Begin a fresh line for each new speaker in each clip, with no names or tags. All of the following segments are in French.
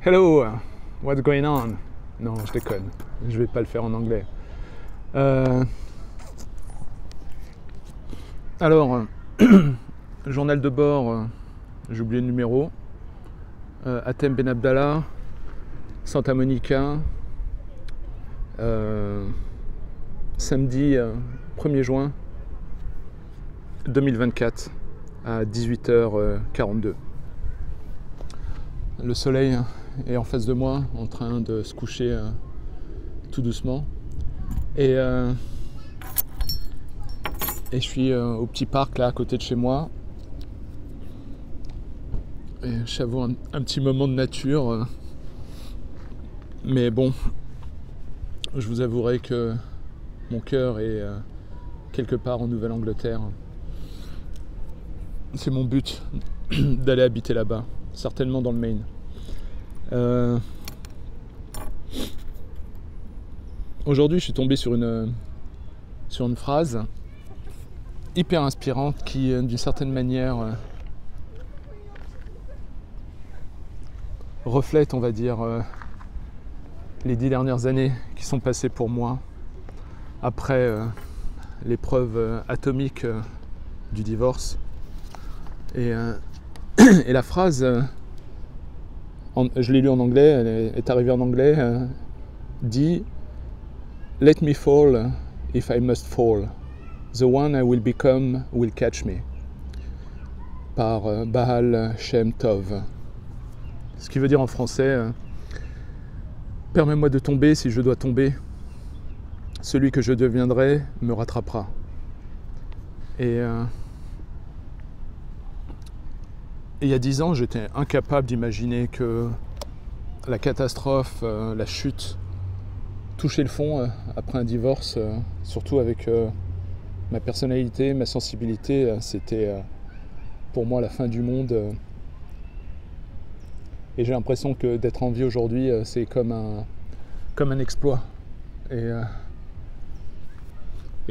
Hello, what's going on? Non, je déconne, je vais pas le faire en anglais. Alors, journal de bord, j'ai oublié le numéro. Hatem Ben Abdallah, Santa Monica, samedi 1er juin 2024 à 18h42. Le soleil est en face de moi, en train de se coucher tout doucement. Et je suis au petit parc là à côté de chez moi. Et je savoure un petit moment de nature. Mais bon, je vous avouerai que mon cœur est quelque part en Nouvelle-Angleterre. C'est mon but d'aller habiter là-bas, certainement dans le Maine. Aujourd'hui, je suis tombé sur une phrase hyper inspirante qui, d'une certaine manière, reflète, on va dire, les 10 dernières années qui sont passées pour moi après l'épreuve atomique du divorce. Et la phrase, je l'ai lue en anglais, elle est arrivée en anglais, dit « Let me fall if I must fall. The one I will become will catch me » par Baal Shem Tov. Ce qui veut dire en français « Permets-moi de tomber si je dois tomber. Celui que je deviendrai me rattrapera. » Et il y a 10 ans, j'étais incapable d'imaginer que la catastrophe, la chute, toucher le fond après un divorce, surtout avec ma personnalité, ma sensibilité, c'était pour moi la fin du monde. Et j'ai l'impression que d'être en vie aujourd'hui, c'est comme un exploit. Et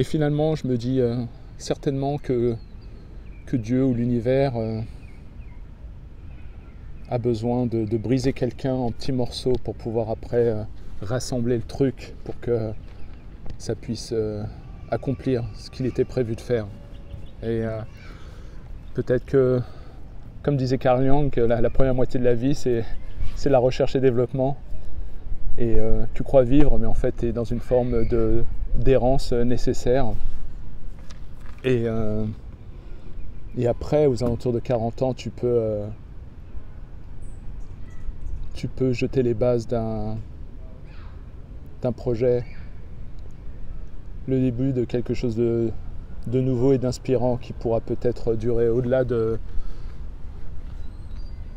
finalement, je me dis certainement que Dieu ou l'univers a besoin de briser quelqu'un en petits morceaux pour pouvoir après rassembler le truc pour que ça puisse accomplir ce qu'il était prévu de faire. Et peut-être que, comme disait Carl Jung, la première moitié de la vie, c'est la recherche et développement. Et tu crois vivre, mais en fait, tu es dans une forme d'errance nécessaire. Et après, aux alentours de 40 ans, tu peux jeter les bases d'un projet, le début de quelque chose de nouveau et d'inspirant qui pourra peut-être durer au-delà de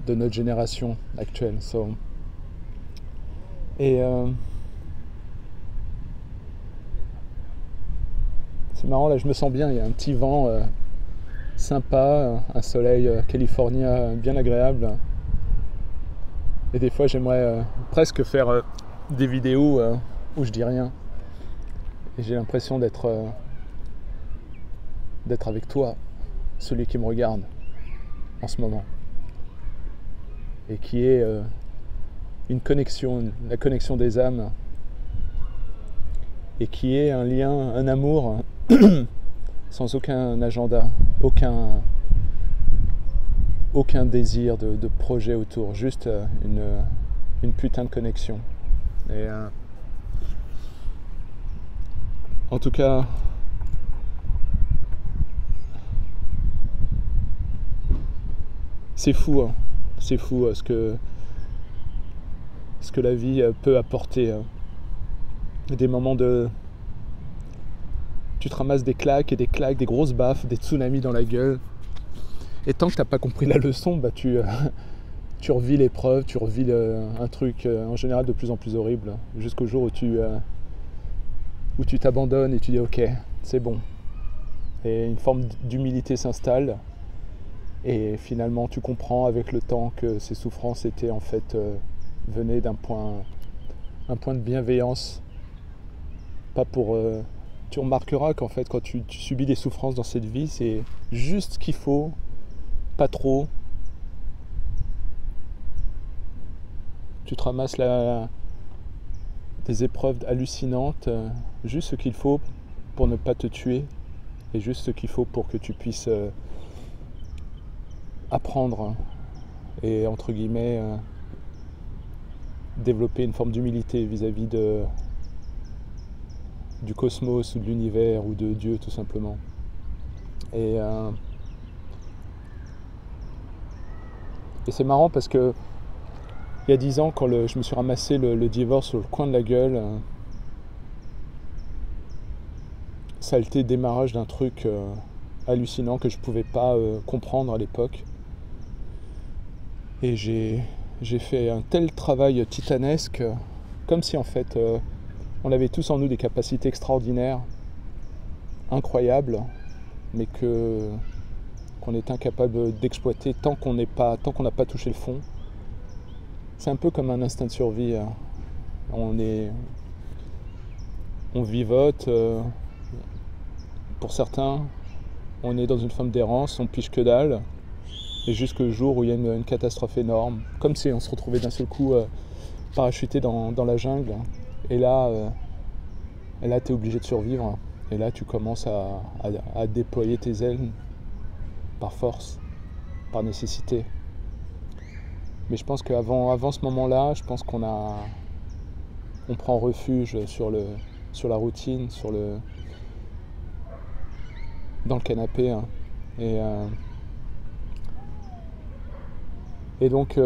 notre génération actuelle. Et c'est marrant, là je me sens bien, il y a un petit vent sympa, un soleil californien bien agréable. Et des fois j'aimerais presque faire des vidéos où je dis rien. Et j'ai l'impression d'être avec toi, celui qui me regarde en ce moment. Et qui est une connexion, la connexion des âmes. Et qui est un lien, un amour sans aucun agenda, aucun désir de projet autour, juste une putain de connexion. Et en tout cas, c'est fou, hein. C'est fou ce que la vie peut apporter. Des moments tu te ramasses des claques, des grosses baffes, des tsunamis dans la gueule. Et tant que t'as pas compris la leçon, bah tu revis l'épreuve, tu revis un truc en général de plus en plus horrible, jusqu'au jour où tu t'abandonnes et tu dis ok, c'est bon. Et une forme d'humilité s'installe. Et finalement, tu comprends avec le temps que ces souffrances étaient en fait venaient d'un point de bienveillance. Pas pour. Tu remarqueras qu'en fait, quand tu subis des souffrances dans cette vie, c'est juste ce qu'il faut, pas trop, tu te ramasses des épreuves hallucinantes, juste ce qu'il faut pour ne pas te tuer, et juste ce qu'il faut pour que tu puisses apprendre et, entre guillemets, développer une forme d'humilité vis-à-vis du cosmos ou de l'univers ou de Dieu tout simplement. Et c'est marrant parce que il y a 10 ans, quand je me suis ramassé le divorce sur le coin de la gueule, ça a été le démarrage d'un truc hallucinant que je ne pouvais pas comprendre à l'époque. Et j'ai fait un tel travail titanesque, comme si en fait on avait tous en nous des capacités extraordinaires, incroyables, mais qu'on est incapable d'exploiter tant qu'on n'a pas touché le fond. C'est un peu comme un instinct de survie. On vivote, pour certains, on est dans une forme d'errance, on pige que dalle, et jusqu'au jour où il y a une catastrophe énorme, comme si on se retrouvait d'un seul coup parachuté dans la jungle, et là tu es obligé de survivre, et là tu commences à déployer tes ailes par force, par nécessité. Mais je pense qu'avant ce moment-là, je pense qu'on prend refuge sur la routine, dans le canapé. Hein. Et donc,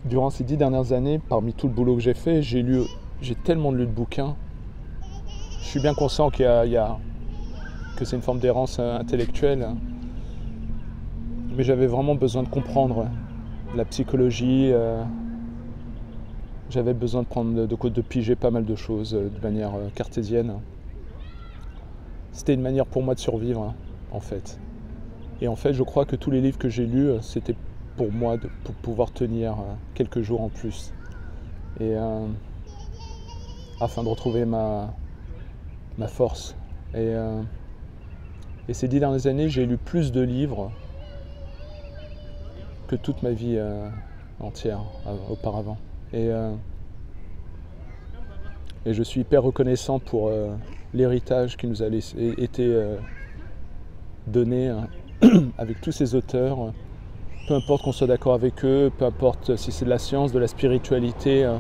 durant ces 10 dernières années, parmi tout le boulot que j'ai fait, j'ai tellement lu de bouquins. Je suis bien conscient que c'est une forme d'errance intellectuelle, mais j'avais vraiment besoin de comprendre la psychologie. J'avais besoin de piger pas mal de choses de manière cartésienne. C'était une manière pour moi de survivre, en fait. Et en fait, je crois que tous les livres que j'ai lus, c'était pour moi pour pouvoir tenir quelques jours en plus. Et afin de retrouver ma force. Et ces 10 dernières années, j'ai lu plus de livres que toute ma vie entière auparavant. Et je suis hyper reconnaissant pour l'héritage qui nous a été donné avec tous ces auteurs. Peu importe qu'on soit d'accord avec eux, peu importe si c'est de la science, de la spiritualité.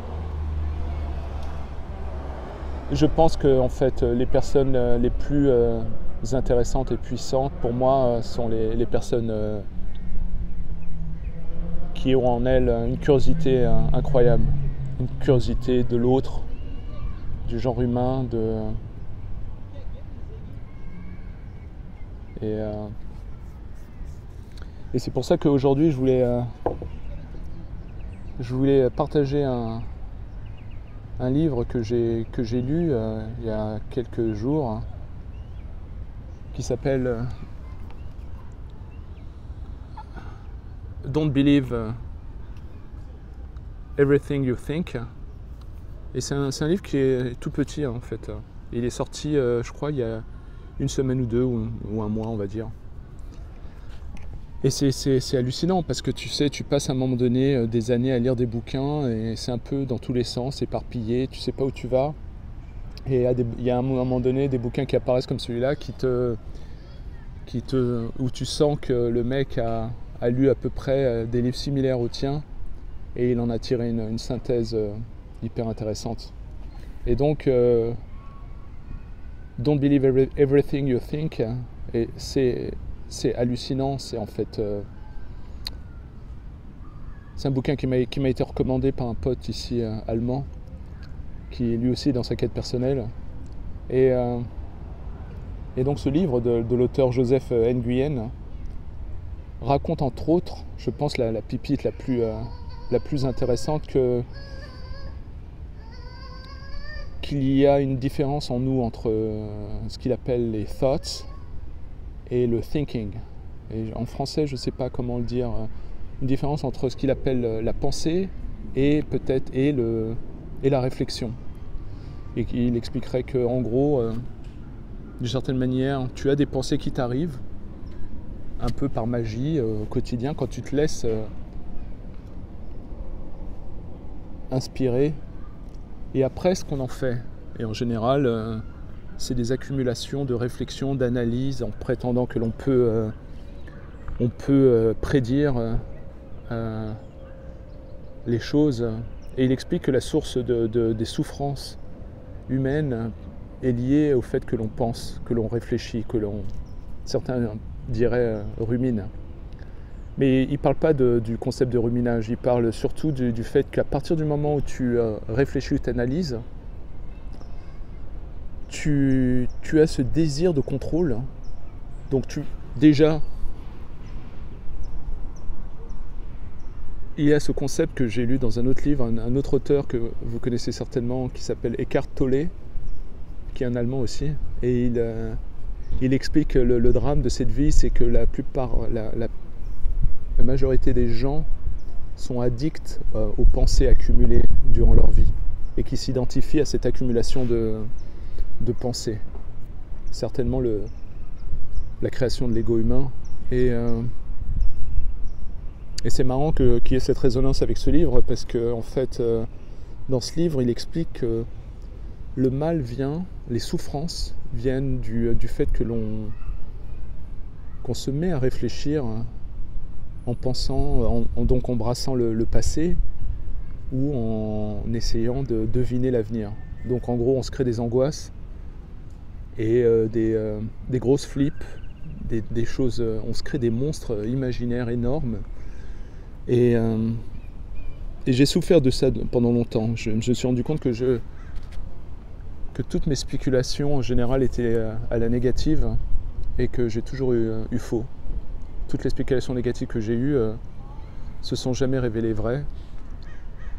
Je pense que en fait, les personnes les plus intéressantes et puissantes pour moi sont les personnes qui ont en elles une curiosité incroyable, une curiosité de l'autre, du genre humain, et c'est pour ça qu'aujourd'hui je voulais partager un livre que j'ai lu il y a quelques jours, qui s'appelle Don't Believe Everything You Think. Et c'est un livre qui est tout petit en fait. Il est sorti, je crois, il y a une semaine ou deux, ou un mois on va dire. Et c'est hallucinant parce que tu sais, tu passes à un moment donné des années à lire des bouquins et c'est un peu dans tous les sens, éparpillé, tu sais pas où tu vas. Et il y a à un moment donné des bouquins qui apparaissent comme celui-là où tu sens que le mec a lu à peu près des livres similaires aux tiens et il en a tiré une synthèse hyper intéressante. Et donc, Don't Believe Everything You Think, et c'est hallucinant, c'est en fait... c'est un bouquin qui m'a été recommandé par un pote ici allemand, qui lui aussi est dans sa quête personnelle. Et donc ce livre de l'auteur Joseph Nguyen raconte entre autres, je pense la pipite la plus intéressante, qu'il y a une différence en nous entre ce qu'il appelle les thoughts et le thinking. Et en français, je ne sais pas comment le dire, une différence entre ce qu'il appelle la pensée et peut-être la réflexion. Et il expliquerait qu'en gros, d'une certaine manière, tu as des pensées qui t'arrivent un peu par magie au quotidien quand tu te laisses inspirer, et après ce qu'on en fait. Et en général, c'est des accumulations de réflexions, d'analyses, en prétendant que l'on peut, prédire les choses. Et il explique que la source des souffrances humaines est liée au fait que l'on pense, que l'on réfléchit, certains diraient rumine. Mais il ne parle pas du concept de ruminage, il parle surtout du fait qu'à partir du moment où tu réfléchis ou t'analyses, tu as ce désir de contrôle. Donc déjà, il y a ce concept que j'ai lu dans un autre livre, un autre auteur que vous connaissez certainement, qui s'appelle Eckhart Tolle, qui est un Allemand aussi, et il explique que le drame de cette vie, c'est que la majorité des gens sont addicts aux pensées accumulées durant leur vie et qui s'identifient à cette accumulation de pensées. Certainement la création de l'ego humain. Et c'est marrant qu'il y ait cette résonance avec ce livre, parce que en fait, dans ce livre, il explique que le mal les souffrances viennent du fait que qu'on se met à réfléchir en pensant, donc en brassant le passé, ou en essayant de deviner l'avenir. Donc en gros, on se crée des angoisses et des grosses flips, des choses, on se crée des monstres imaginaires énormes. Et j'ai souffert de ça pendant longtemps. Je me suis rendu compte que toutes mes spéculations en général étaient à la négative et que j'ai toujours eu faux. Toutes les spéculations négatives que j'ai eues se sont jamais révélées vraies.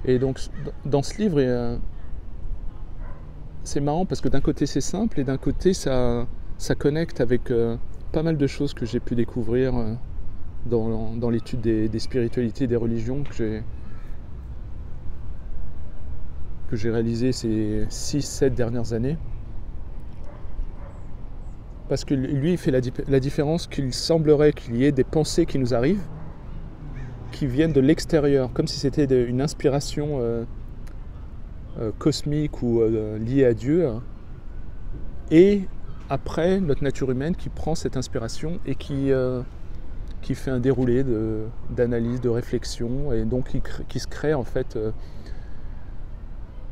Et donc dans ce livre, c'est marrant parce que d'un côté c'est simple et d'un côté ça connecte avec pas mal de choses que j'ai pu découvrir dans l'étude des spiritualités et des religions que j'ai réalisé ces 6-7 dernières années. Parce que lui, il fait la différence qu'il semblerait qu'il y ait des pensées qui nous arrivent, qui viennent de l'extérieur, comme si c'était une inspiration cosmique ou liée à Dieu. Et après, notre nature humaine qui prend cette inspiration et qui fait un déroulé d'analyse, de réflexion, et donc qui se crée en fait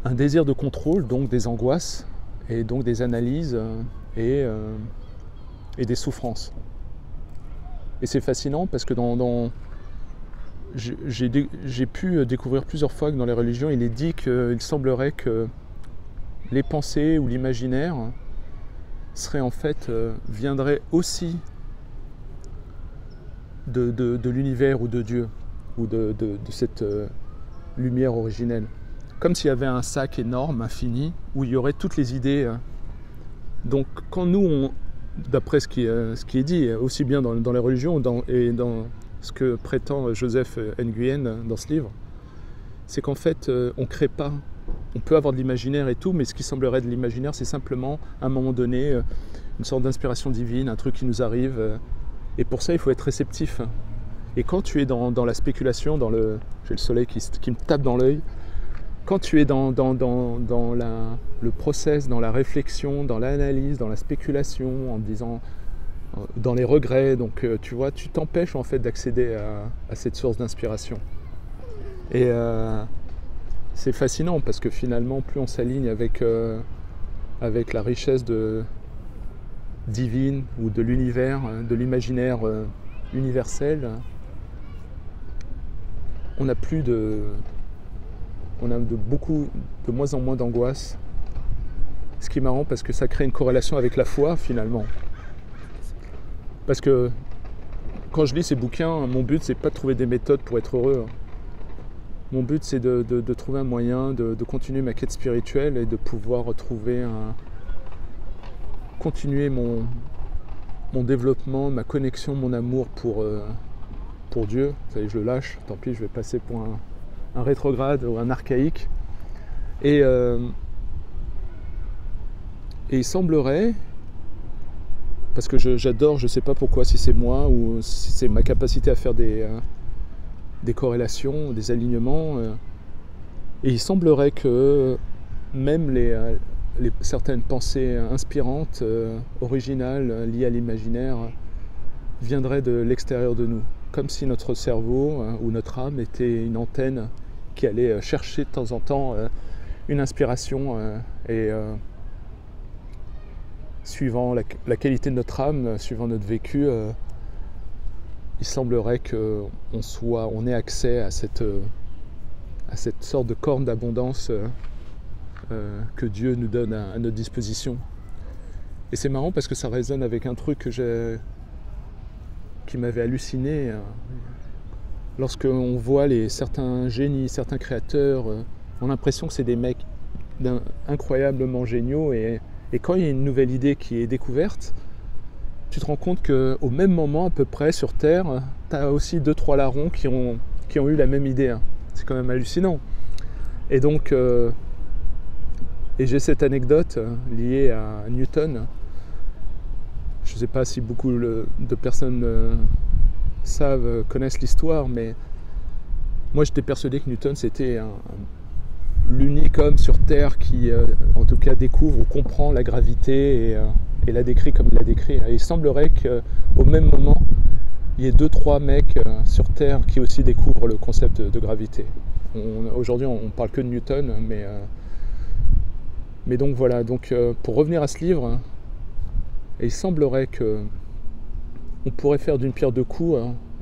un désir de contrôle, donc des angoisses, et donc des analyses et des souffrances. Et c'est fascinant parce que j'ai pu découvrir plusieurs fois que dans les religions, il est dit qu'il semblerait que les pensées ou l'imaginaire serait en fait viendrait aussi de l'univers ou de Dieu ou de cette lumière originelle. Comme s'il y avait un sac énorme, infini, où il y aurait toutes les idées. Donc quand nous, d'après ce qui est dit, aussi bien dans les religions et dans ce que prétend Joseph Nguyen dans ce livre, c'est qu'en fait, on ne crée pas. On peut avoir de l'imaginaire et tout, mais ce qui semblerait de l'imaginaire, c'est simplement, à un moment donné, une sorte d'inspiration divine, un truc qui nous arrive. Et pour ça, il faut être réceptif. Et quand tu es dans la spéculation, j'ai le soleil qui me tape dans l'œil, quand tu es dans le process, dans la réflexion, dans l'analyse, dans la spéculation, en disant, dans les regrets, donc tu vois, tu t'empêches en fait d'accéder à cette source d'inspiration. Et c'est fascinant parce que finalement, plus on s'aligne avec la richesse divine ou de l'univers, de l'imaginaire universel, on a de moins en moins d'angoisse. Ce qui est marrant parce que ça crée une corrélation avec la foi finalement. Parce que quand je lis ces bouquins, mon but c'est pas de trouver des méthodes pour être heureux. Mon but c'est de trouver un moyen de continuer ma quête spirituelle et de pouvoir continuer mon développement, ma connexion, mon amour pour Dieu. Ça y est, je le lâche, tant pis, je vais passer pour un rétrograde ou un archaïque. Et il semblerait, parce que j'adore, je ne sais pas pourquoi, si c'est moi ou si c'est ma capacité à faire des corrélations, des alignements, Et il semblerait que même certaines pensées inspirantes, originales, liées à l'imaginaire, viendraient de l'extérieur de nous. Comme si notre cerveau ou notre âme était une antenne qui allait chercher de temps en temps une inspiration et suivant la qualité de notre âme, suivant notre vécu, il semblerait qu'on ait accès à cette sorte de corne d'abondance que Dieu nous donne à notre disposition. Et c'est marrant parce que ça résonne avec un truc qui m'avait halluciné. Lorsque on voit certains génies, certains créateurs, on a l'impression que c'est des mecs incroyablement géniaux et quand il y a une nouvelle idée qui est découverte, tu te rends compte qu'au même moment à peu près sur Terre, tu as aussi 2-3 larrons qui ont eu la même idée. C'est quand même hallucinant. Et donc, j'ai cette anecdote liée à Newton. Je ne sais pas si beaucoup de personnes connaissent l'histoire, mais moi j'étais persuadé que Newton c'était l'unique homme sur Terre qui, en tout cas, découvre ou comprend la gravité et la décrit comme il l'a décrit. Et il semblerait qu'au même moment, il y ait 2-3 mecs sur Terre qui aussi découvrent le concept de gravité. Aujourd'hui, on ne parle que de Newton, mais donc voilà. Donc, pour revenir à ce livre, il semblerait qu'on pourrait faire d'une pierre deux coups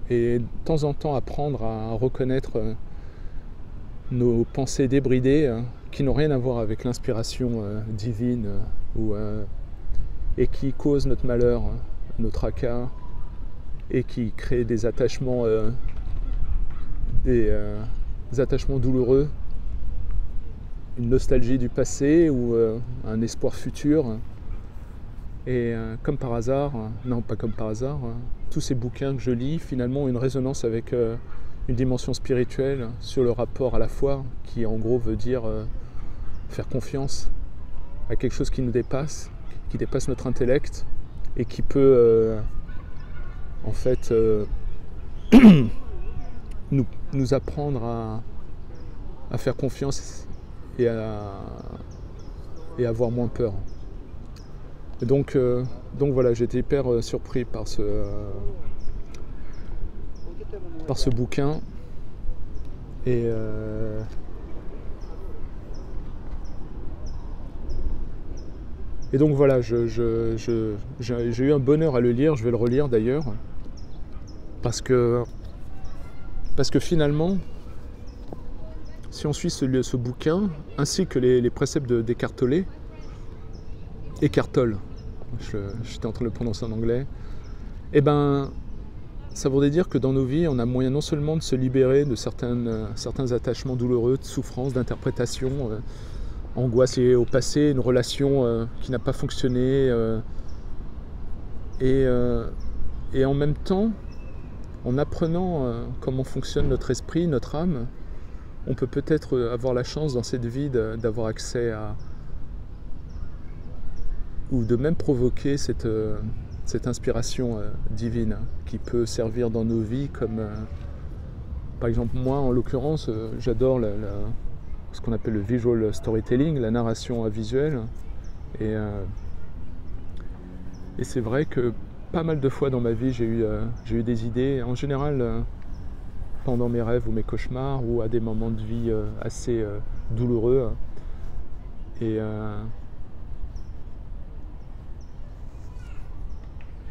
et de temps en temps apprendre à reconnaître nos pensées débridées qui n'ont rien à voir avec l'inspiration divine et qui causent notre malheur, nos tracas et qui créent des attachements douloureux, une nostalgie du passé ou un espoir futur. Et comme par hasard, non pas comme par hasard, tous ces bouquins que je lis finalement ont une résonance avec une dimension spirituelle sur le rapport à la foi, qui en gros veut dire faire confiance à quelque chose qui nous dépasse, qui dépasse notre intellect et qui peut en fait nous apprendre à faire confiance et à avoir moins peur. Et donc voilà, j'ai été hyper surpris par ce bouquin et donc voilà, j'ai eu un bonheur à le lire, je vais le relire d'ailleurs, parce que finalement, si on suit ce bouquin, ainsi que les préceptes d'Eckhart Tolle, j'étais en train de le prononcer en anglais, et ben ça voudrait dire que dans nos vies, on a moyen non seulement de se libérer de certains attachements douloureux, de souffrances, d'interprétations, angoisse liée au passé, une relation qui n'a pas fonctionné, et en même temps, en apprenant comment fonctionne notre esprit, notre âme, on peut peut-être avoir la chance dans cette vie d'avoir accès à, ou de même provoquer cette inspiration divine qui peut servir dans nos vies comme, par exemple moi en l'occurrence, j'adore ce qu'on appelle le visual storytelling, la narration visuelle, et c'est vrai que pas mal de fois dans ma vie j'ai eu des idées, en général pendant mes rêves ou mes cauchemars ou à des moments de vie assez douloureux,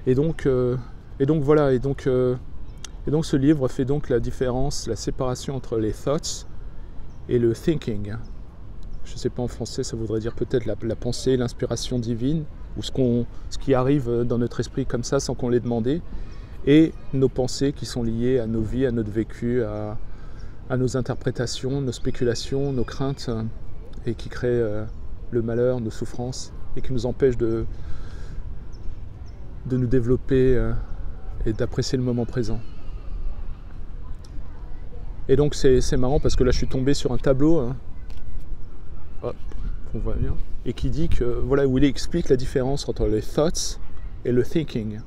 et donc voilà, et donc ce livre fait donc la différence, la séparation entre les thoughts et le thinking. Je ne sais pas en français, ça voudrait dire peut-être la pensée, l'inspiration divine, ou ce qui arrive dans notre esprit comme ça sans qu'on l'ait demandé, et nos pensées qui sont liées à nos vies, à notre vécu, à nos interprétations, nos spéculations, nos craintes, et qui créent le malheur, nos souffrances, et qui nous empêchent de nous développer et d'apprécier le moment présent. Et donc c'est marrant parce que là je suis tombé sur un tableau, hop, on voit bien, et qui dit que, voilà, où il explique la différence entre les thoughts et le thinking.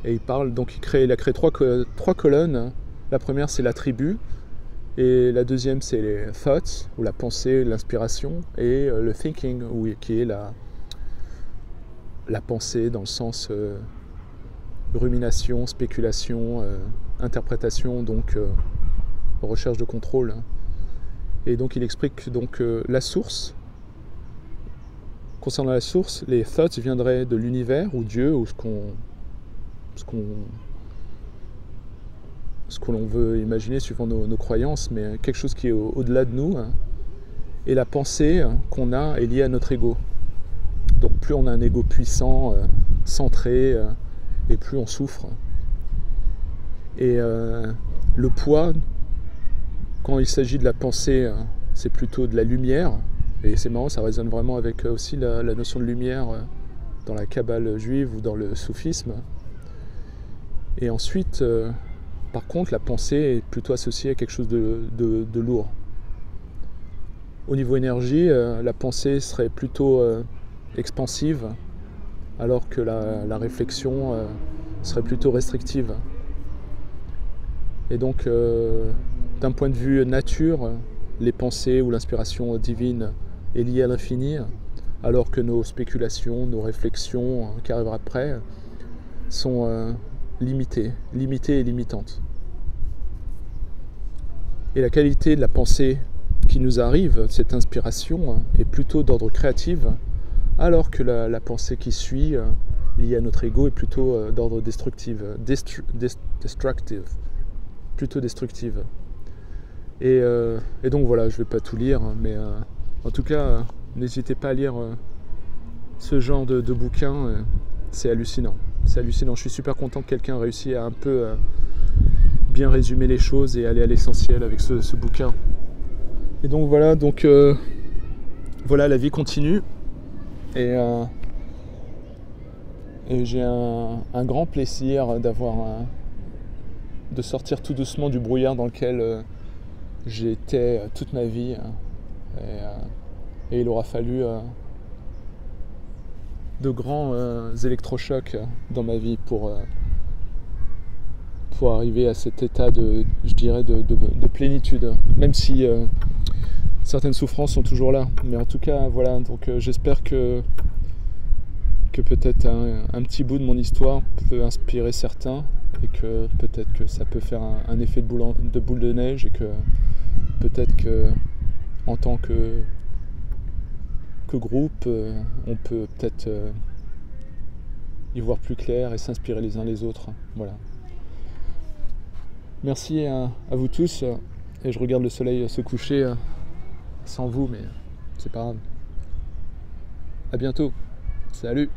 Et il a créé trois colonnes. La première c'est l'attribut, Et la deuxième, c'est les thoughts, ou la pensée, l'inspiration, et le thinking, qui est la pensée dans le sens rumination, spéculation, interprétation, donc recherche de contrôle. Et donc il explique donc la source. Concernant la source, les thoughts viendraient de l'univers ou Dieu ou ce que l'on veut imaginer suivant nos croyances, mais quelque chose qui est au-delà de nous. Et la pensée qu'on a est liée à notre ego. Donc plus on a un ego puissant, centré, et plus on souffre. Et le poids, quand il s'agit de la pensée, c'est plutôt de la lumière. Et c'est marrant, ça résonne vraiment avec aussi la notion de lumière dans la Kabbale juive ou dans le soufisme. Et ensuite, par contre, la pensée est plutôt associée à quelque chose de lourd. Au niveau énergie, la pensée serait plutôt expansive, alors que la réflexion serait plutôt restrictive. Et donc, d'un point de vue nature, les pensées ou l'inspiration divine est liée à l'infini, alors que nos spéculations, nos réflexions qui arrivent après sont limitées et limitantes. Et la qualité de la pensée qui nous arrive, cette inspiration, est plutôt d'ordre créatif, alors que la pensée qui suit, liée à notre ego, est plutôt d'ordre destructive, plutôt destructive. Et donc voilà, je ne vais pas tout lire, mais en tout cas, n'hésitez pas à lire ce genre de bouquin, c'est hallucinant. C'est hallucinant, je suis super content que quelqu'un ait réussi à un peu bien résumer les choses et aller à l'essentiel avec ce bouquin. Et donc voilà, voilà, la vie continue. Et j'ai un grand plaisir de sortir tout doucement du brouillard dans lequel j'étais toute ma vie. Et il aura fallu de grands électrochocs dans ma vie pour arriver à cet état de plénitude, même si certaines souffrances sont toujours là. Mais en tout cas, voilà, donc j'espère que peut-être un petit bout de mon histoire peut inspirer certains, et que peut-être que ça peut faire un effet de boule de neige, et que peut-être que en tant que groupe, on peut peut-être y voir plus clair et s'inspirer les uns les autres. Voilà. Merci à vous tous, et je regarde le soleil se coucher sans vous, mais c'est pas grave. À bientôt. Salut.